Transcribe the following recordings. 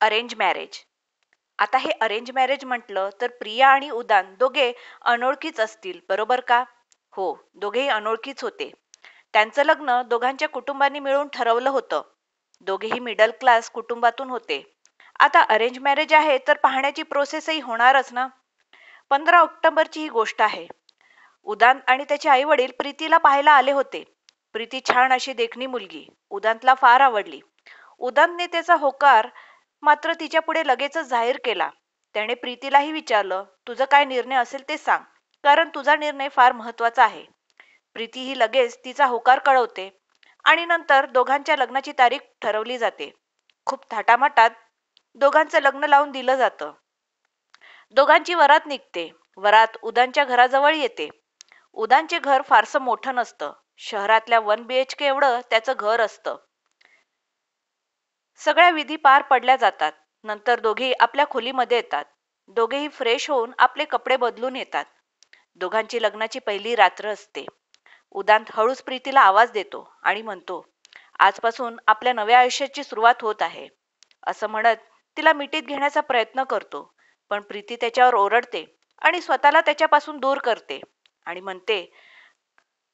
Arrange marriage. आता हे arrange marriage म्हटलं तर प्रिया आणि उदान दोघे अनोळखीच असतील, बरोबर का? हो, दोघेही अनोळखीच होते. त्यांचं लग्न दोघांच्या कुटुंबांनी मिळून ठरवलं होतं. दोघेही मिडल क्लास कुटुंबातून होते. आता अरेंज मॅरेज आहे तर पाहण्याची प्रोसेसही होणारच ना. 15 ऑक्टोबरची ही गोष्ट आहे. उदान आणि त्याचे आई वडील प्रीतीला पाहायला आले होते. प्रीती छान अशी देखणी मुलगी. उदांतला फार आवडली. उदांतने त्याचा होकार मात्र तिच्या पुढे लगेचच जाहीर केला. त्याने प्रीतीलाही विचारलं, तुझं काय निर्णय असेल ते सांग, कारण तुझा निर्णय फार महत्वाचा आहे. प्रीती ही लगेच तिचा होकार कळवते आणि नंतर दोघांच्या लग्नाची तारीख ठरवली जाते. खूप थाटामाटात दोघांचं लग्न लावून दिलं जातं. दोघांची वरात निघते. वरात उदानच्या घराजवळ येते. उदानचे घर फारसं मोठं नसतं. शहरातल्या 1 BHK एवढं त्याचं घर असतं. सगळ्या विधी पार पडल्या जातात. नंतर दोघेही आपल्या खोलीमध्ये येतात. दोघेही फ्रेश होऊन आपले कपडे बदलून येतात. दोघांची लग्नाची पहिली रात्र असते. उदांत हळूच प्रीतीला आवाज देतो आणि म्हणतो, आजपासून आपल्या नव्या आयुष्याची सुरुवात होत आहे. असं म्हणत तिला मिठीत घेण्याचा प्रयत्न करतो. पण प्रीती त्याच्यावर ओरडते आणि स्वतःला त्याच्यापासून दूर करते आणि म्हणते,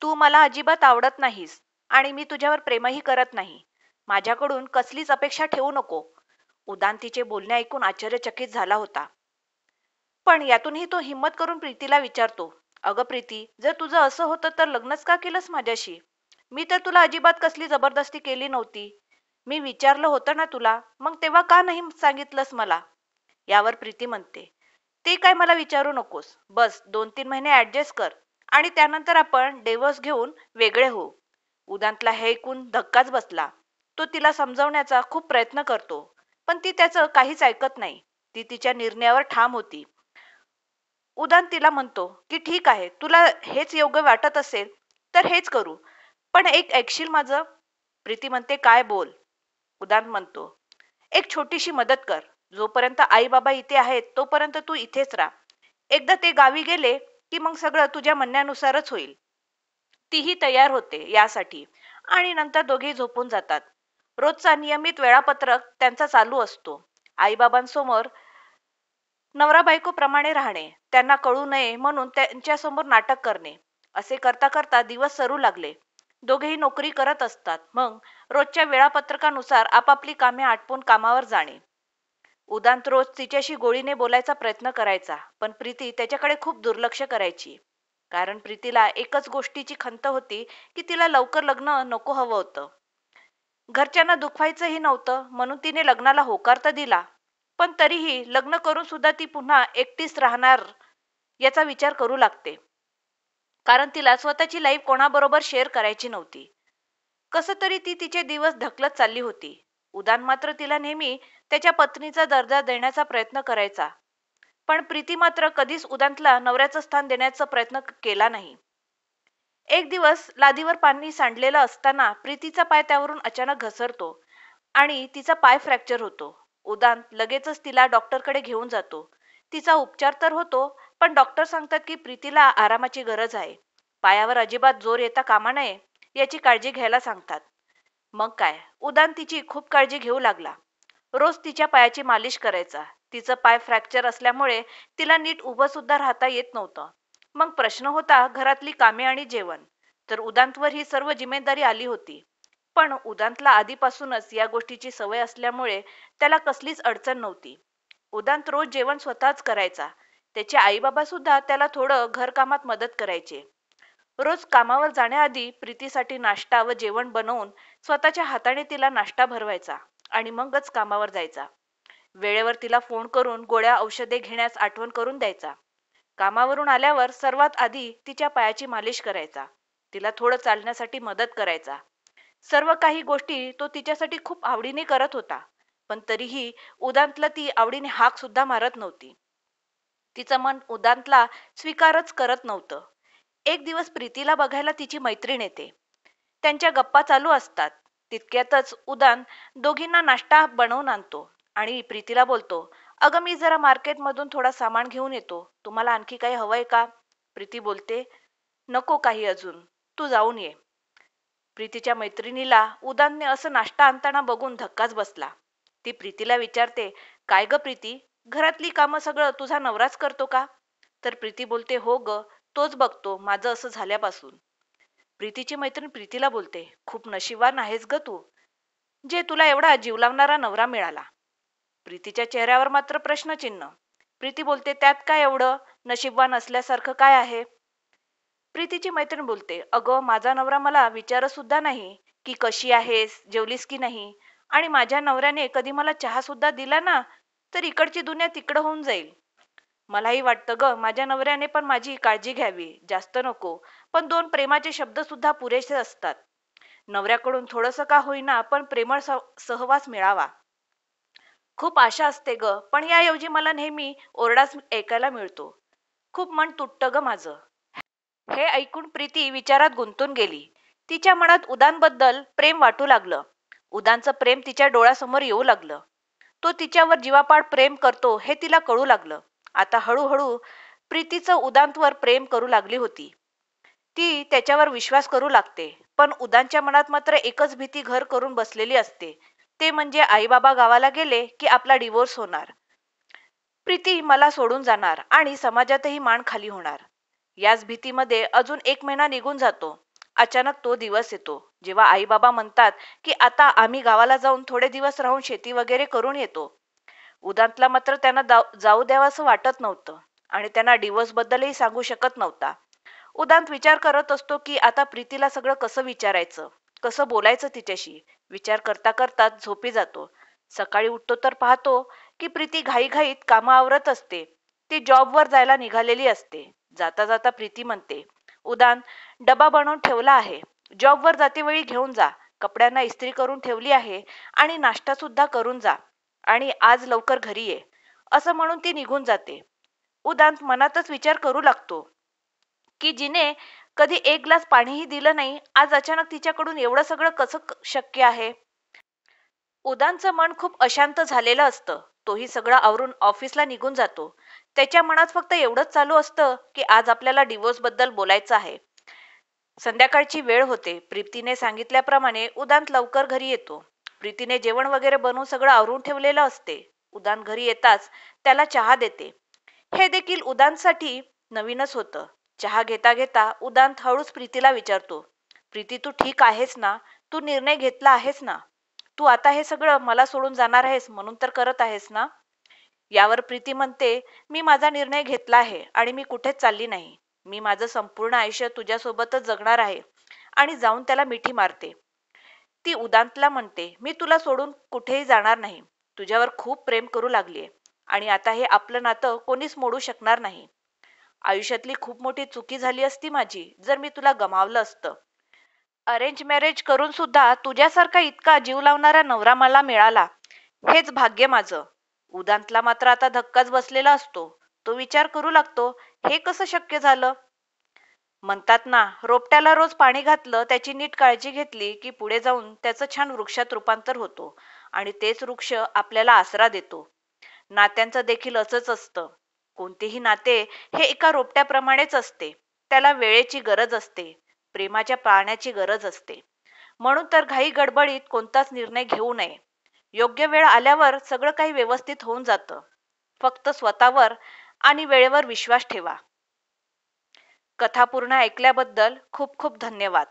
तू मला अजिबात आवडत नाहीस आणि मी तुझ्यावर प्रेमही करत नाही. माझ्याकडून कसलीच अपेक्षा ठेवू नको. उदान तिचे बोलणे ऐकून आश्चर्यचकित झाला होता. पण यातूनही तो हिंमत करून प्रीतीला विचारतो, अगं प्रीती, जर तुझं असं होतं तर लग्नच का केलंस माझ्याशी? मी तर तुला अजिबात कसली जबरदस्ती केली नव्हती. मी विचारलं होतं ना तुला, मग तेव्हा का नाही सांगितलंस मला? यावर प्रीती म्हणते, ते काय मला विचारू नकोस. बस 2-3 महिने ऍडजस्ट कर आणि त्यानंतर आपण डिव्होर्स घेऊन वेगळे होऊ. उदांतला हे ऐकून धक्काच बसला. तो तिला समजावण्याचा खूप प्रयत्न करतो, पण ती त्याचं काहीच ऐकत नाही. ती तिच्या निर्णयावर ठाम होती. उदान तिला म्हणतो की ठीक आहे, तुला हेच योग्य वाटत असेल तर हेच करू, पण एक ऐकशील माझं? प्रीती म्हणते, काय बोल? उदान म्हणतो, एक छोटीशी मदत कर. जोपर्यंत आई बाबा इथे आहेत तोपर्यंत तू इथेच राहा. एकदा ते गावी गेले की मग सगळं तुझ्या म्हणण्यानुसारच होईल. तीही तयार होते यासाठी आणि नंतर दोघे झोपून जातात. रोजचा नियमित वेळापत्रक त्यांचा चालू असतो. आईबाबांसमोर नवरा बायको प्रमाणे राहणे, त्यांना कळू नये म्हणून त्यांच्यासमोर नाटक करणे, असे करता करता दिवस सरू लागले. दोघेही नोकरी करत असतात. मग रोजच्या वेळापत्रकानुसार आपापली कामे आटपून कामावर जाणे. उदांत रोज तिच्याशी गोळीने बोलायचा प्रयत्न करायचा, पण प्रीती त्याच्याकडे खूप दुर्लक्ष करायची. कारण प्रीतीला एकच गोष्टीची खंत होती की तिला लवकर लग्न नको हवं होतं. घरच्यांना दुखवायचंही नव्हतं म्हणून तिने लग्नाला होकार तर दिला, पण तरीही लग्न करून सुद्धा ती पुन्हा एकटीच राहणार याचा विचार करू लागते. कारण तिला स्वतःची लाईफ कोणाबरोबर शेअर करायची नव्हती. कसं तरी ती तिचे दिवस ढकलत चालली होती. उदान मात्र तिला नेहमी त्याच्या पत्नीचा दर्जा देण्याचा प्रयत्न करायचा. पण प्रीती मात्र कधीच उदांतला नवऱ्याचं स्थान देण्याचा प्रयत्न केला नाही. एक दिवस लादीवर पाणी सांडलेलं असताना प्रीतीचा पाय त्यावरून अचानक घसरतो आणि तिचा पाय फ्रॅक्चर होतो. उदांत लगेचच तिला डॉक्टरकडे घेऊन जातो. तिचा उपचार तर होतो, पण डॉक्टर सांगतात की प्रीतीला आरामाची गरज आहे. पायावर अजिबात जोर येता कामा नये याची काळजी घ्यायला सांगतात. मग काय, उदांत तिची खूप काळजी घेऊ लागला. रोज तिच्या पायाची मालिश करायचा. तिचं पाय फ्रॅक्चर असल्यामुळे तिला नीट उभं सुद्धा राहता येत नव्हतं. मग प्रश्न होता घरातली कामे आणि जेवण. तर उदांतवर ही सर्व जिम्मेदारी आली होती. पण उदांतला आधीपासूनच या गोष्टीची सवय असल्यामुळे त्याला कसलीच अडचण नव्हती. उदांत रोज जेवण स्वतःच करायचा. त्याचे आईबाबा सुद्धा त्याला थोडं घरकामात मदत करायचे. रोज कामावर जाण्याआधी प्रीतीसाठी नाश्ता व जेवण बनवून स्वतःच्या हाताने तिला नाश्ता भरवायचा आणि मगच कामावर जायचा. वेळेवर तिला फोन करून गोळ्या औषधे घेण्यास आठवण करून द्यायचा. कामावरून आल्यावर सर्वात आधी तिच्या पायाची मालिश करायचा. तिला थोडं चालण्यासाठी मदत करायचा. सर्व काही गोष्टी तो तिच्यासाठी खूप आवडीने करत होता. पण तरीही उदांतला ती आवडीने हाक सुद्धा मारत नव्हती. तिचं मन उदांतला स्वीकारच करत नव्हतं. एक दिवस प्रीतीला बघायला तिची मैत्रीण येते. त्यांच्या गप्पा चालू असतात. तितक्यातच उदान दोघींना नाश्ता बनवून आणतो आणि प्रीतीला बोलतो, अगं मी जरा मार्केटमधून थोडा सामान घेऊन येतो. तुम्हाला आणखी काही हवंय का? प्रीती बोलते, नको काही अजून, तू जाऊन ये. प्रीतीच्या मैत्रिणीला उदानने असं नाश्ता आणताना बघून धक्काच बसला. ती प्रीतीला विचारते, काय ग प्रीती, घरातली कामं सगळं तुझा नवराच करतो का? तर प्रीती बोलते, हो ग, तोच बघतो माझं असं झाल्यापासून. प्रीतीची मैत्रीण प्रीतीला बोलते, खूप नशिबान आहेस ग तू, जे तुला एवढा जीव लावणारा नवरा मिळाला. प्रीतीच्या चेहऱ्यावर मात्र प्रश्नचिन्ह. प्रीती बोलते, त्यात काय एवढं नशीबवान असल्यासारखं काय आहे? प्रीतीची मैत्रीण बोलते, अगं माझा नवरा मला विचारत सुद्धा नाही की कशी आहेस, जेवलीस की नाही. आणि माझ्या नवऱ्याने कधी मला चहा सुद्धा दिला ना, तर इकडची दुनिया तिकडं होऊन जाईल. मलाही वाटतं ग, माझ्या नवऱ्याने पण माझी काळजी घ्यावी, जास्त नको, पण दोन प्रेमाचे शब्द सुद्धा पुरेसे असतात. नवऱ्याकडून थोडंसं का होईना पण प्रेमळ सहवास मिळावा. खूप आशा असते ग, पण याऐवजी मला नेहमी ओरडाच ऐकायला मिळतो. खूप मन तुटतं ग माझं. हे ऐकून प्रीती विचारात गुंतून गेली. तिच्या मनात उदानबद्दल प्रेम वाटू लागलं. उदानचं प्रेम तिच्या डोळ्यासमोर येऊ लागलं. तो तिच्यावर जीवापाड प्रेम करतो हे तिला कळू लागलं. आता हळूहळू प्रीतीचं उदांतवर प्रेम करू लागली होती. ती त्याच्यावर विश्वास करू लागते. पण उदानच्या मनात मात्र एकच भीती घर करून बसलेली असते. ते म्हणजे आई बाबा गावाला गेले की आपला डिवोर्स होणार. प्रीती मला सोडून जाणार आणि समाजातही मान खाली होणार. याच भीतीमध्ये अजून 1 महिना निघून जातो. अचानक तो दिवस येतो जेव्हा आई बाबा म्हणतात की आता आम्ही गावाला जाऊन थोडे दिवस राहून शेती वगैरे करून येतो. उदांतला मात्र त्यांना जाऊ द्यावंसं वाटत नव्हतं आणि त्यांना डिवोर्स बद्दलही सांगू शकत नव्हता. उदांत विचार करत असतो की आता प्रीतीला सगळं कसं विचारायचं, कसं बोलायचं तिच्याशी. विचार करता करता झोपी जातो. सकाळी उठतो तर पाहतो की प्रीती घाईघाईत कामं आवरत असते. ती जॉबवर जायला निघालेली असते. जाता जाता प्रीती म्हणते, उदान, डबा बनवून ठेवला आहे, जॉबवर जाते वेळी घेऊन जा. कपड्यांना इस्त्री करून ठेवली आहे आणि नाश्ता सुद्धा करून जा. आणि आज लवकर घरी ये. असं म्हणून ती निघून जाते. उदांत मनातच विचार करू लागतो की जिने कधी एक ग्लास पाणीही दिलं नाही, आज अचानक तिच्याकडून एवढं सगळं कसं शक्य आहे. उदानचं मन खूप अशांत झालेलं असतं. तोही सगळं आवरून ऑफिसला निघून जातो. त्याच्या मनात फक्त एवढंच चालू असतं की आज आपल्याला डिवोर्स बद्दल बोलायचं आहे. संध्याकाळची वेळ होते. प्रीतीने सांगितल्याप्रमाणे उदांत लवकर घरी येतो. प्रीतीने जेवण वगैरे बनवून सगळं आवरून ठेवलेलं असते. उदांत घरी येताच त्याला चहा देते. हे देखील उदांतसाठी नवीनच होतं. चहा घेता घेता उदांत हळूच प्रीतीला विचारतो, प्रीती तू ठीक आहेस ना? तू निर्णय घेतला आहेस ना? तू आता हे सगळं मला सोडून जाणार आहेस म्हणून तर करत आहेस ना? यावर प्रीती म्हणते, मी माझा निर्णय घेतला आहे आणि मी कुठेच चालली नाही. मी माझं संपूर्ण आयुष्य तुझ्यासोबतच जगणार आहे. आणि जाऊन त्याला मिठी मारते. ती उदांतला म्हणते, मी तुला सोडून कुठेही जाणार नाही. तुझ्यावर खूप प्रेम करू लागलीये आणि आता हे आपलं नातं कोणीच मोडू शकणार नाही. आयुष्यातली खूप मोठी चुकी झाली असती माझी जर मी तुला गमावलं असतं. अरेंज मॅरेज करून सुद्धा तुझ्यासारखा इतका जीव लावणारा नवरा मला मिळाला, हेच भाग्य माझं. उदांतला मात्र आता धक्काच बसलेला असतो. तो विचार करू लागतो, हे कसं शक्य झालं? म्हणतात ना, रोपट्याला रोज पाणी घातलं, त्याची नीट काळजी घेतली की पुढे जाऊन त्याचं छान वृक्षात रूपांतर होतो आणि तेच वृक्ष आपल्याला आसरा देतो. नात्यांचं देखील असंच असतं. कोणतेही नाते हे एका रोपट्याप्रमाणेच असते. त्याला वेळेची गरज असते, प्रेमाच्या पाण्याची गरज असते. म्हणून तर घाई गडबडीत कोणताच निर्णय घेऊ नये. योग्य वेळ आल्यावर सगळं काही व्यवस्थित होऊन जातं. फक्त स्वतःवर आणि वेळेवर विश्वास ठेवा. कथा पूर्ण ऐकल्याबद्दल खूप खूप धन्यवाद.